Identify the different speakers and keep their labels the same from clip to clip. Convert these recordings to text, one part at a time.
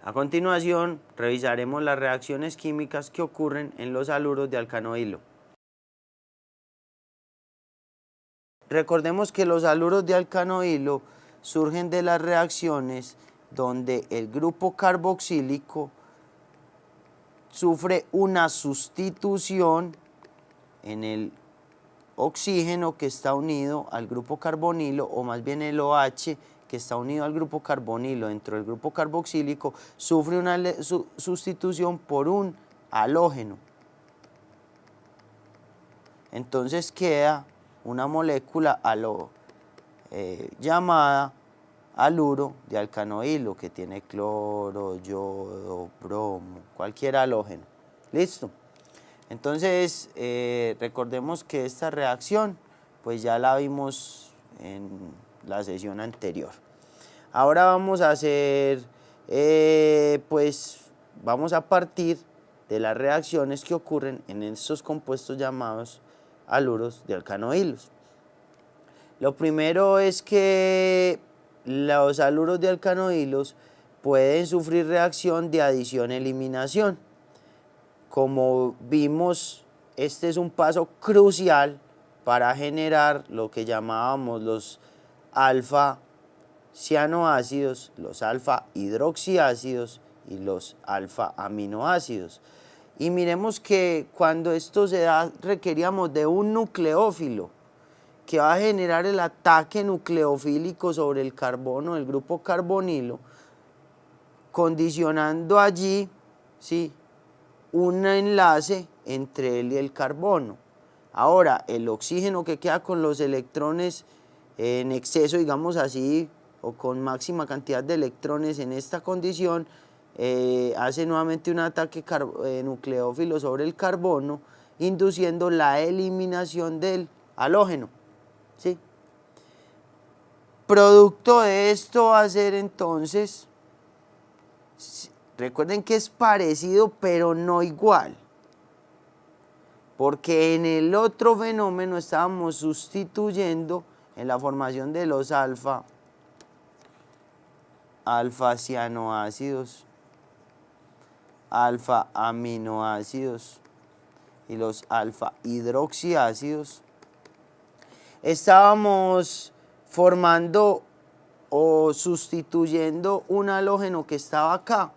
Speaker 1: A continuación, revisaremos las reacciones químicas que ocurren en los haluros de alcano hilo. Recordemos que los haluros de alcano hilo surgen de las reacciones donde el grupo carboxílico sufre una sustitución en el oxígeno que está unido al grupo carbonilo, o más bien el OH que está unido al grupo carbonilo dentro del grupo carboxílico, sufre una sustitución por un halógeno. Entonces queda una molécula llamada haluro de alcano hilo, que tiene cloro, yodo, bromo, cualquier halógeno. ¿Listo? Entonces, recordemos que esta reacción, pues ya la vimos en la sesión anterior. Ahora vamos a hacer, vamos a partir de las reacciones que ocurren en estos compuestos llamados haluros de alcano hilos. Lo primero es que los haluros de alcano hilos pueden sufrir reacción de adición-eliminación. Como vimos, este es un paso crucial para generar lo que llamábamos los alfa cianoácidos, los alfa hidroxiácidos y los alfa aminoácidos. Y miremos que cuando esto se da, requeríamos de un nucleófilo que va a generar el ataque nucleofílico sobre el carbono del grupo carbonilo, condicionando allí, ¿sí?, un enlace entre él y el carbono. Ahora, el oxígeno que queda con los electrones en exceso, digamos así, o con máxima cantidad de electrones en esta condición, hace nuevamente un ataque nucleófilo sobre el carbono, induciendo la eliminación del halógeno, ¿sí? Producto de esto va a ser entonces, recuerden que es parecido pero no igual, porque en el otro fenómeno estábamos sustituyendo en la formación de los alfa cianoácidos, alfa aminoácidos y los alfa hidroxiácidos. Estábamos formando o sustituyendo un halógeno que estaba acá,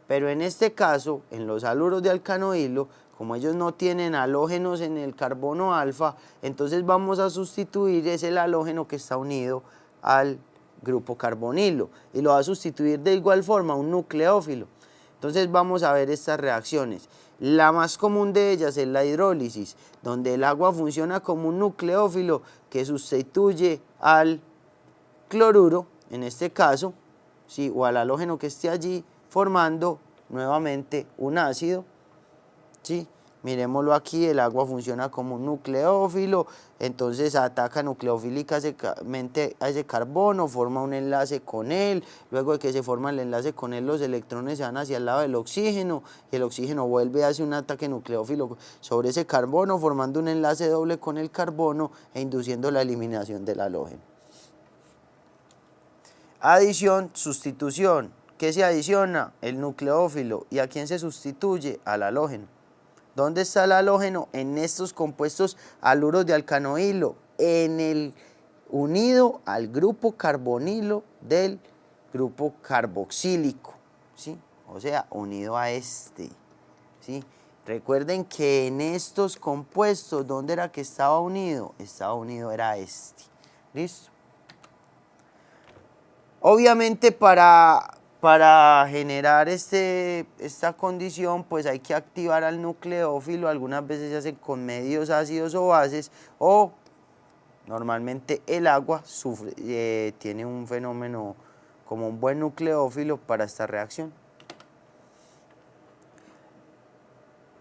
Speaker 1: pero en este caso, en los haluros de alcano hilo, como ellos no tienen halógenos en el carbono alfa, entonces vamos a sustituir el halógeno que está unido al grupo carbonilo, y lo va a sustituir de igual forma un nucleófilo. Entonces vamos a ver estas reacciones. La más común de ellas es la hidrólisis, donde el agua funciona como un nucleófilo que sustituye al cloruro, en este caso, ¿sí?, o al halógeno que esté allí, formando nuevamente un ácido, ¿sí? Miremoslo aquí, el agua funciona como un nucleófilo, entonces ataca nucleofílicamente a ese carbono, forma un enlace con él, luego de que se forma el enlace con él, los electrones se van hacia el lado del oxígeno, y el oxígeno vuelve a hacer un ataque nucleófilo sobre ese carbono, formando un enlace doble con el carbono e induciendo la eliminación del halógeno. Adición, sustitución. ¿Qué se adiciona? El nucleófilo. ¿Y a quién se sustituye? Al halógeno. ¿Dónde está el halógeno? En estos compuestos haluros de alcano hilo, unido al grupo carbonilo del grupo carboxílico, ¿sí? O sea, unido a este, ¿sí? Recuerden que en estos compuestos, ¿dónde era que estaba unido? Estaba unido, era este. ¿Listo? Obviamente para generar esta condición, pues hay que activar al nucleófilo. Algunas veces se hace con medios ácidos o bases, o normalmente el agua tiene un fenómeno como un buen nucleófilo para esta reacción.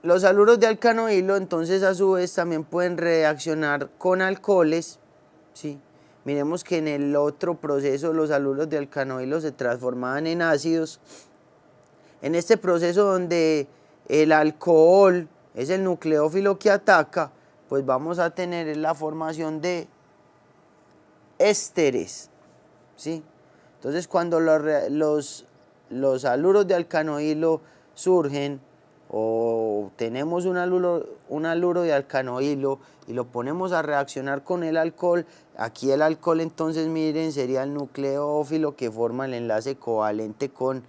Speaker 1: Los haluros de alcano hilo, entonces, a su vez también pueden reaccionar con alcoholes, ¿sí? Miremos que en el otro proceso los haluros de alcano hilo se transformaban en ácidos. En este proceso donde el alcohol es el nucleófilo que ataca, pues vamos a tener la formación de ésteres, ¿sí? Entonces, cuando los los haluros de alcanoilo surgen o tenemos un haluro de alcanoilo y lo ponemos a reaccionar con el alcohol, aquí el alcohol entonces miren sería el nucleófilo que forma el enlace covalente con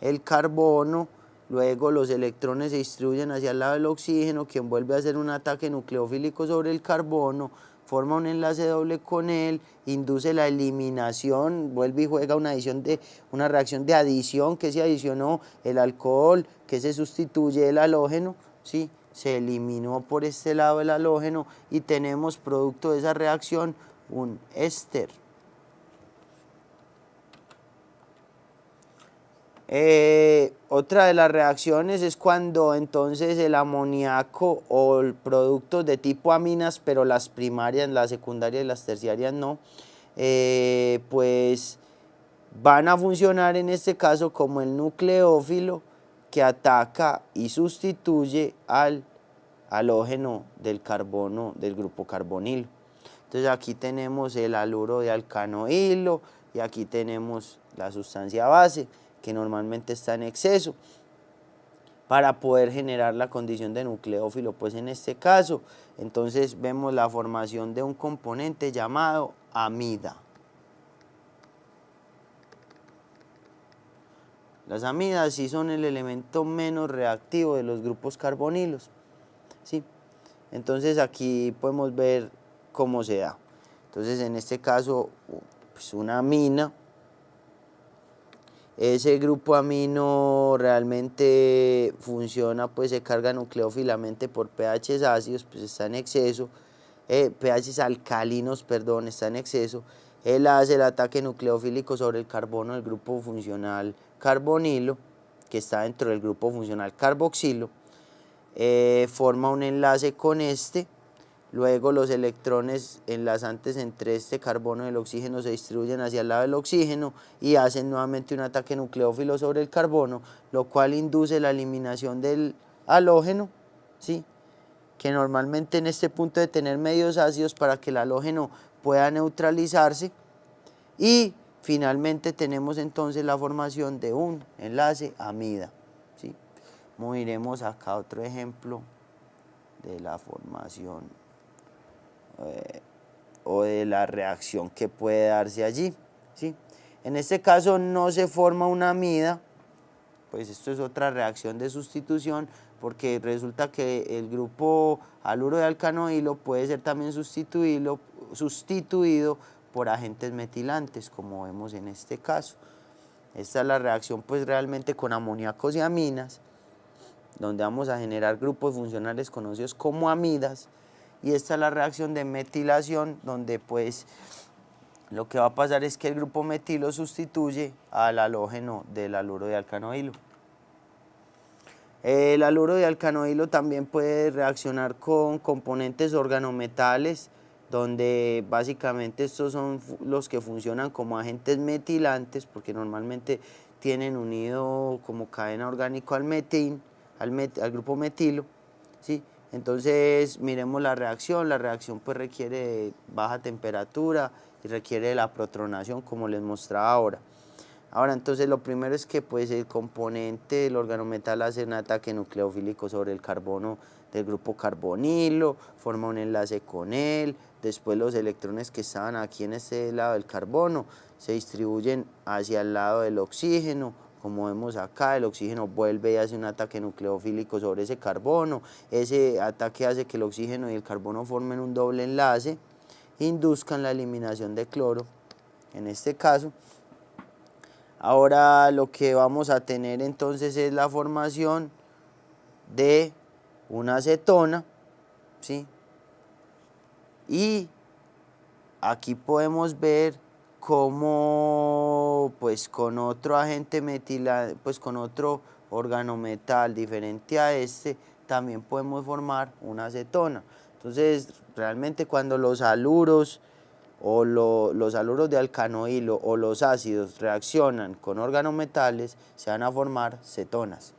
Speaker 1: el carbono, luego los electrones se distribuyen hacia el lado del oxígeno, quien vuelve a hacer un ataque nucleofílico sobre el carbono, forma un enlace doble con él, induce la eliminación, vuelve y juega una reacción de adición, que se adicionó el alcohol, que se sustituye el halógeno, ¿sí? Se eliminó por este lado el halógeno y tenemos producto de esa reacción un éster. Otra de las reacciones es cuando entonces el amoníaco o el productos de tipo aminas, pero las primarias, las secundarias y las terciarias no, pues van a funcionar en este caso como el nucleófilo que ataca y sustituye al halógeno del carbono del grupo carbonilo. Entonces aquí tenemos el haluro de alcanoilo y aquí tenemos la sustancia base que normalmente está en exceso para poder generar la condición de nucleófilo, pues en este caso, entonces vemos la formación de un componente llamado amida. Las amidas sí son el elemento menos reactivo de los grupos carbonilos, ¿sí? Entonces aquí podemos ver cómo se da. Entonces en este caso, pues una amina, ese grupo amino realmente funciona, pues se carga nucleófilamente por pHs ácidos, pues está en exceso, pHs alcalinos, perdón, está en exceso. Él hace el ataque nucleofílico sobre el carbono del grupo funcional carbonilo, que está dentro del grupo funcional carboxilo, forma un enlace con este. Luego los electrones enlazantes entre este carbono y el oxígeno se distribuyen hacia el lado del oxígeno y hacen nuevamente un ataque nucleófilo sobre el carbono, lo cual induce la eliminación del halógeno, ¿sí? Que normalmente en este punto de tener medios ácidos para que el halógeno pueda neutralizarse. Y finalmente tenemos entonces la formación de un enlace amida, ¿sí? Miremos acá otro ejemplo de la formación o de la reacción que puede darse allí, ¿sí? En este caso no se forma una amida, pues esto es otra reacción de sustitución, porque resulta que el grupo haluro de alcanoilo puede ser también sustituido por agentes metilantes, como vemos en este caso. Esta es la reacción pues realmente con amoníacos y aminas, donde vamos a generar grupos funcionales conocidos como amidas, y esta es la reacción de metilación, donde pues lo que va a pasar es que el grupo metilo sustituye al halógeno del haluro de alcanoilo. El haluro de alcanoilo también puede reaccionar con componentes organometales, donde básicamente estos son los que funcionan como agentes metilantes, porque normalmente tienen unido como cadena orgánico al metín, al grupo metilo, ¿sí? Entonces miremos la reacción pues requiere de baja temperatura y requiere de la protonación, como les mostraba ahora. Ahora entonces lo primero es que pues el componente del organometal hace un ataque nucleofílico sobre el carbono del grupo carbonilo, forma un enlace con él, después los electrones que estaban aquí en este lado del carbono se distribuyen hacia el lado del oxígeno. Como vemos acá, el oxígeno vuelve y hace un ataque nucleofílico sobre ese carbono. Ese ataque hace que el oxígeno y el carbono formen un doble enlace, induzcan la eliminación de cloro, en este caso. Ahora lo que vamos a tener entonces es la formación de una acetona, ¿sí? Y aquí podemos ver cómo pues con otro agente metilante, pues con otro organometal diferente a este, también podemos formar una acetona. Entonces realmente cuando los haluros o los haluros de alcanoilo o los ácidos reaccionan con organometales, se van a formar cetonas.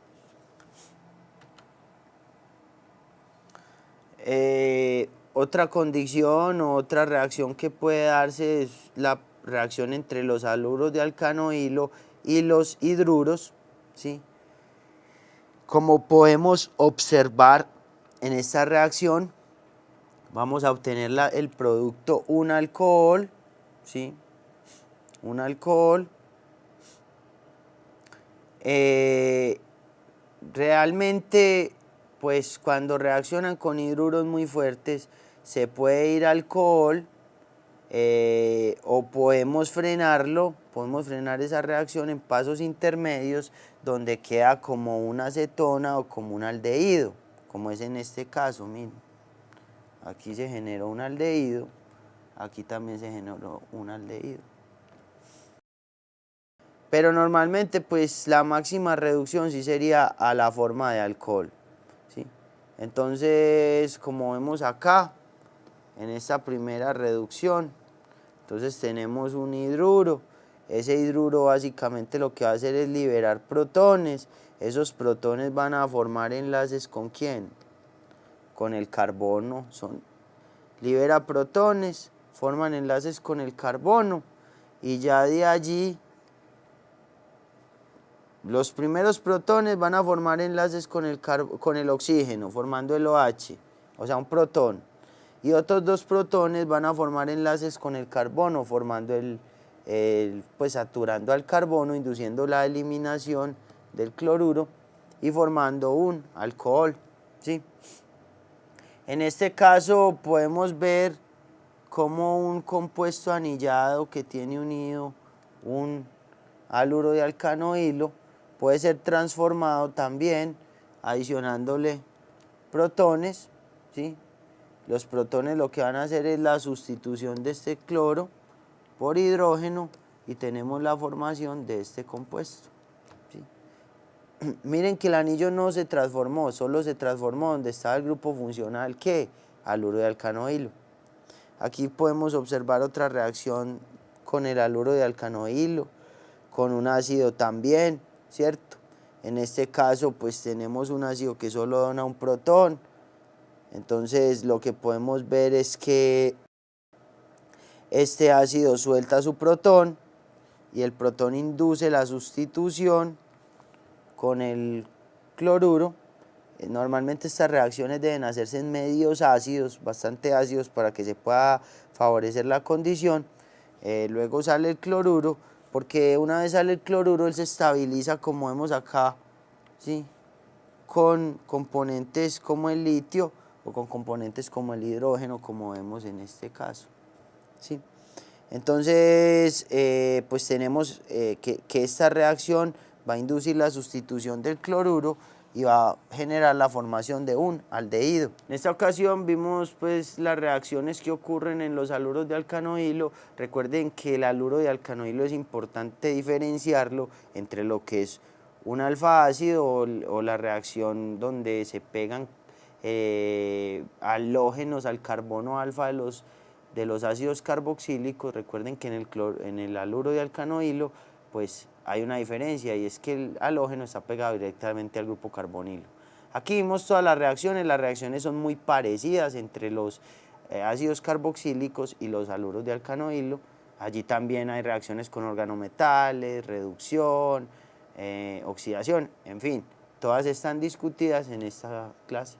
Speaker 1: Otra condición o otra reacción que puede darse es la reacción entre los haluros de alcanoilo y los hidruros, ¿sí? Como podemos observar en esta reacción, vamos a obtener el producto un alcohol, ¿sí? Un alcohol. Realmente, pues cuando reaccionan con hidruros muy fuertes, se puede ir alcohol o podemos frenarlo, podemos frenar esa reacción en pasos intermedios donde queda como una acetona o como un aldehído, como es en este caso, miren. Aquí se generó un aldehído, aquí también se generó un aldehído. Pero normalmente pues la máxima reducción sí sería a la forma de alcohol, ¿sí? Entonces, como vemos acá, en esta primera reducción, entonces tenemos un hidruro. Ese hidruro básicamente lo que va a hacer es liberar protones. Esos protones van a formar enlaces ¿con quién? Con el carbono. Libera protones, forman enlaces con el carbono y ya de allí los primeros protones van a formar enlaces con el oxígeno, formando el OH, o sea, un protón. Y otros dos protones van a formar enlaces con el carbono, formando pues saturando al carbono, induciendo la eliminación del cloruro y formando un alcohol, ¿sí? En este caso podemos ver cómo un compuesto anillado que tiene unido un haluro de alcano hilo puede ser transformado también adicionándole protones, ¿sí? Los protones lo que van a hacer es la sustitución de este cloro por hidrógeno y tenemos la formación de este compuesto, ¿sí? Miren que el anillo no se transformó, solo se transformó donde estaba el grupo funcional que haluro de alcano hilo. Aquí podemos observar otra reacción con el haluro de alcano hilo, con un ácido también, ¿cierto? En este caso pues tenemos un ácido que solo dona un protón. Entonces lo que podemos ver es que este ácido suelta su protón y el protón induce la sustitución con el cloruro. Normalmente estas reacciones deben hacerse en medios ácidos, bastante ácidos, para que se pueda favorecer la condición. Luego sale el cloruro, porque una vez sale el cloruro, él se estabiliza, como vemos acá, ¿sí? Con componentes como el litio o con componentes como el hidrógeno, como vemos en este caso, ¿sí? Entonces, pues tenemos que esta reacción va a inducir la sustitución del cloruro y va a generar la formación de un aldehído. En esta ocasión vimos pues las reacciones que ocurren en los haluros de alcano hilo. Recuerden que el haluro de alcano hilo es importante diferenciarlo entre lo que es un alfa ácido o la reacción donde se pegan halógenos al carbono alfa de los ácidos carboxílicos. Recuerden que en el haluro de alcano hilo pues hay una diferencia y es que el halógeno está pegado directamente al grupo carbonilo. Aquí vimos todas las reacciones son muy parecidas entre los ácidos carboxílicos y los haluros de alcano hilo. Allí también hay reacciones con organometales, reducción, oxidación, en fin, todas están discutidas en esta clase.